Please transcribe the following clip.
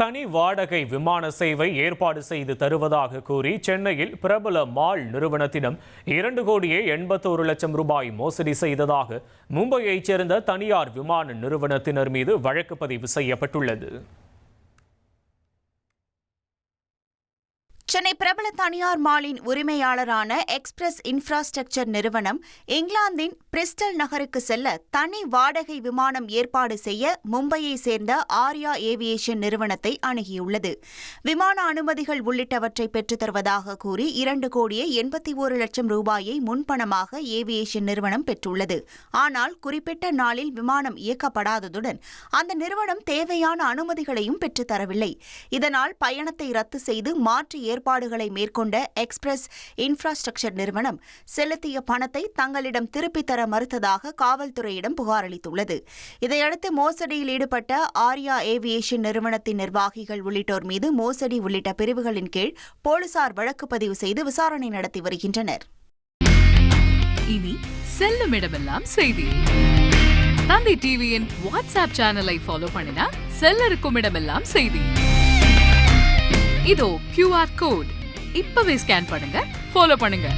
தனி வாடகை விமான சேவை ஏற்பாடு செய்து தருவதாக கூறி சென்னையில் பிரபல மால் நிறுவனத்திடம் 2,81,00,000 ரூபாய் மோசடி செய்ததாக மும்பையைச் சேர்ந்த தனியார் விமான நிறுவனத்தினர் மீது வழக்கு பதிவு செய்யப்பட்டுள்ளது. சென்னை பிரபல தனியார் மாலின் உரிமையாளரான எக்ஸ்பிரஸ் இன்ஃப்ராஸ்ட்ரக்சர் நிறுவனம் இங்கிலாந்தின் பிரிஸ்டல் நகருக்கு செல்ல தனி வாடகை விமானம் ஏற்பாடு செய்ய மும்பையை சேர்ந்த ஆர்யா ஏவியேஷன் நிறுவனத்தை அணுகியுள்ளது. விமான அனுமதிகள் உள்ளிட்டவற்றை பெற்றுத் தருவதாக கூறி 2,81,00,000 ரூபாயை முன்பணமாக ஏவியேஷன் நிறுவனம் பெற்றுள்ளது. ஆனால் குறிப்பிட்ட நாளில் விமானம் இயக்கப்படாததுடன் அந்த நிறுவனம் தேவையான அனுமதிகளையும் பெற்றுத் தரவில்லை. இதனால் பயணத்தை ரத்து செய்து மாற்று ஏற்பாடுகளை மேற்கொண்ட எக்ஸ்பிரஸ் இன்ஃப்ராஸ்ட்ரக்சர் நிறுவனம் செலுத்திய பணத்தை தங்களிடம் திருப்பித் தர மறுத்ததாக காவல்துறையிடம் புகார் அளித்துள்ளது. இதையடுத்து மோசடியில் ஈடுபட்ட ஆர்யா ஏவியேஷன் நிறுவனத்தின் நிர்வாகிகள் உள்ளிட்டோர் மீது மோசடி உள்ளிட்ட பிரிவுகளின் கீழ் போலீசார் வழக்கு பதிவு செய்து விசாரணை நடத்தி வருகின்றனர். இனி செல்லும் இடமெல்லாம் செய்தி. தந்தி டிவியின் வாட்ஸ்அப் சேனலை ஃபாலோ பண்ணினா செல்ல இருக்கும் இடமெல்லாம் செய்தி. இதோ QR கோட் இப்பவே ஸ்கேன் பண்ணுங்க, ஃபாலோ பண்ணுங்க.